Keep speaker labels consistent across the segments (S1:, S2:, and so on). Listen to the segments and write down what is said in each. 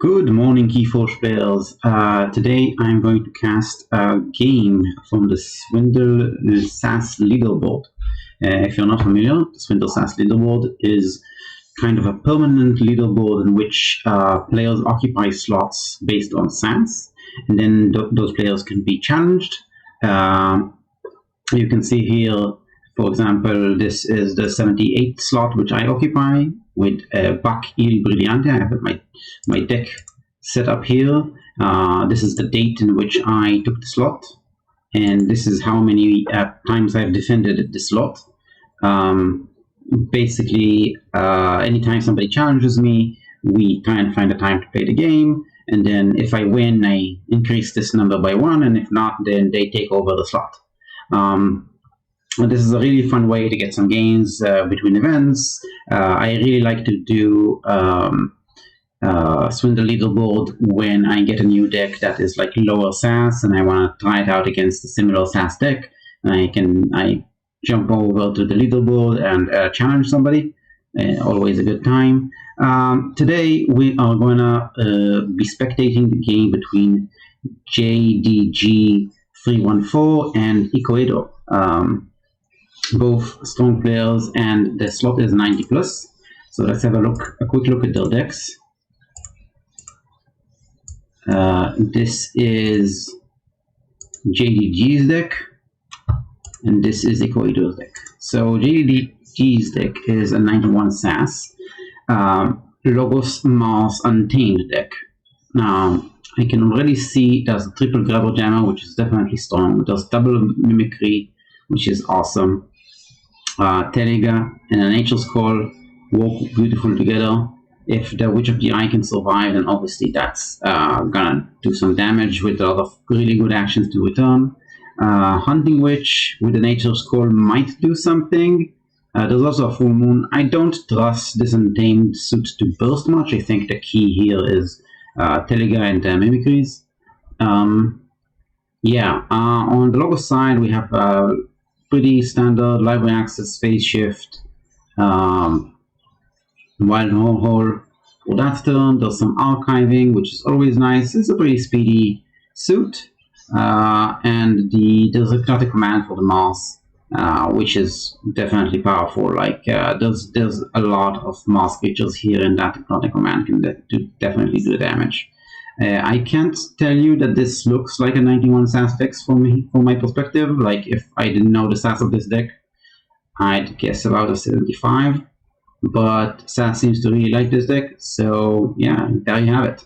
S1: Good morning, Keyforge players. Today I'm going to cast a game from the Swindle SAS leaderboard. If you're not familiar, the Swindle SAS leaderboard is kind of a permanent leaderboard in which players occupy slots based on SAS, and then those players can be challenged. You can see here, for example, this is the 78th slot which I occupy with Bac Il Brillante. I have my deck set up here. This is the date in which I took the slot, and this is how many times I've defended the slot. Basically, anytime somebody challenges me, we try and find a time to play the game, and then if I win, I increase this number by 1, and if not, then they take over the slot. This is a really fun way to get some gains between events. I really like to do Swindle leaderboard when I get a new deck that is like lower SAS and I want to try it out against a similar SAS deck. And I jump over to the leaderboard and challenge somebody. Always a good time. Today we are going to be spectating the game between JDG314 and Ecuador. Both strong players, and the slot is 90 plus. So let's have a quick look at their decks. This is JDG's deck, and this is Ecuador's deck. So JDG's deck is a 91 SAS, Logos Mars Untamed deck. Now I can already see there's a triple grabber jammer, which is definitely strong. There's double mimicry, which is awesome. Telega and a Nature's Call work beautiful together. If the Witch of the Eye can survive, then obviously that's gonna do some damage with a lot of really good actions to return. Hunting Witch with the Nature's Call might do something. There's also a Full Moon. I don't trust this Untamed suit to burst much. I think the key here is Telega and Mimicries. On the Logos side, we have pretty standard library access, phase shift, wild hole for that turn. There's some archiving, which is always nice. It's a pretty speedy suit, and there's a Chaotic Command for the Mars, which is definitely powerful. Like there's a lot of Mars creatures here, and that Chaotic Command can definitely do damage. I can't tell you that this looks like a 91 SAS deck from my perspective. Like, if I didn't know the SAS of this deck, I'd guess about a 75. But SAS seems to really like this deck, so yeah, there you have it.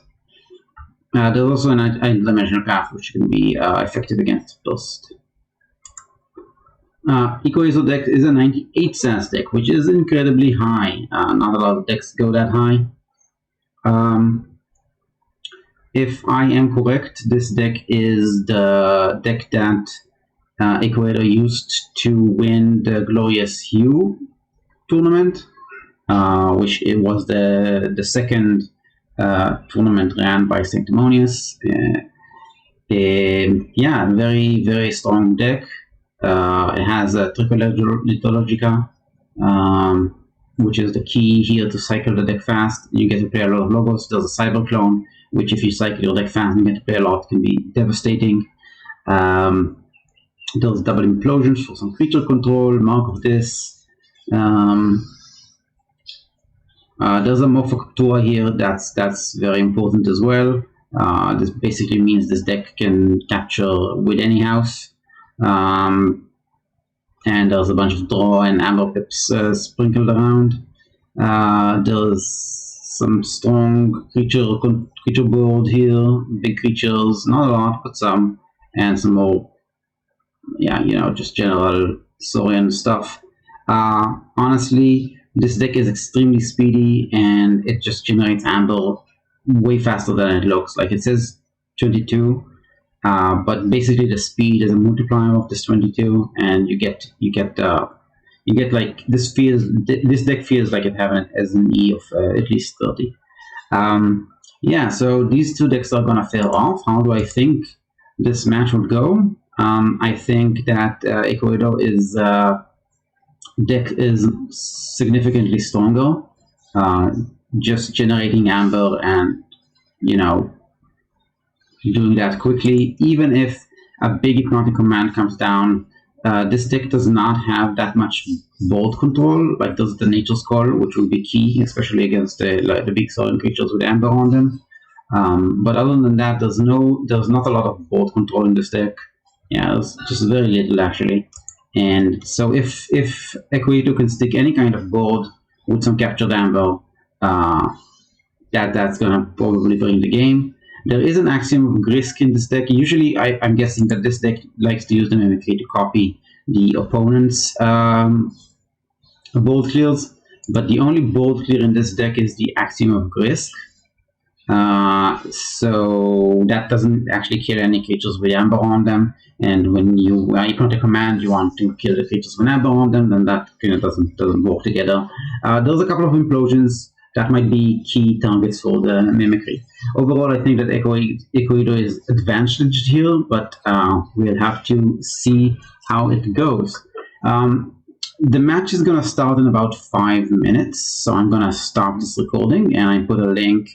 S1: There's also an dimensional path which can be effective against Burst. Ecuador's deck is a 98 SAS deck, which is incredibly high. Not a lot of decks go that high. If I am correct, this deck is the deck that Ecuador used to win the Glorious Hue tournament, which it was the second tournament ran by Sanctimonious. Very, very strong deck. It has a triple Liturgica, which is the key here to cycle the deck fast. You get to play a lot of Logos. There's a Cyber Clone, which if you cycle your deck fast and get to play a lot, can be devastating. There's double implosions for some creature control, Mark of this. There's a Morphocoptura here, that's very important as well. This basically means this deck can capture with any house. And there's a bunch of draw and amber pips sprinkled around. There's some strong creature board here, big creatures, not a lot, but some, and some more, just general Saurian stuff. Honestly, this deck is extremely speedy, and it just generates amber way faster than it looks. Like, it says 22, but basically the speed is a multiplier of this 22, and you get like this deck feels like it has an E of at least 30. So these two decks are gonna fail off. How do I think this match would go? I think that Ecuador deck is significantly stronger. Just generating amber and you know, doing that quickly. Even if a big hypnotic command comes down, this deck does not have that much board control, like does the Nature's Call, which will be key, especially against the big soil creatures with Amber on them. But other than that, there's not a lot of board control in this deck. Yeah, there's just very little actually. And so if Equator can stick any kind of board with some captured Amber, that's gonna probably bring the game. There is an Axiom of Grisk in this deck. Usually, I'm guessing that this deck likes to use the Mimicry to copy the opponent's board clears, but the only board clear in this deck is the Axiom of Grisk. So that doesn't actually kill any creatures with Amber on them, and when you put a command you want to kill the creatures with Amber on them, then that kind of doesn't work together. There's a couple of implosions that might be key targets for the Mimicry. Overall, I think that Equator is advantaged here, but we'll have to see how it goes. The match is going to start in about 5 minutes, so I'm going to stop this recording, and I put a link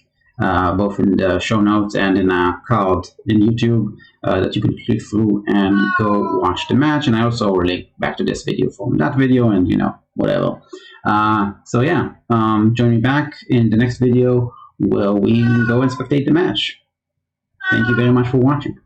S1: both in the show notes and in a card in YouTube that you can click through and go watch the match. And I also link back to this video from that video, and whatever. So yeah, join me back in the next video where we go and spectate the match. Thank you very much for watching.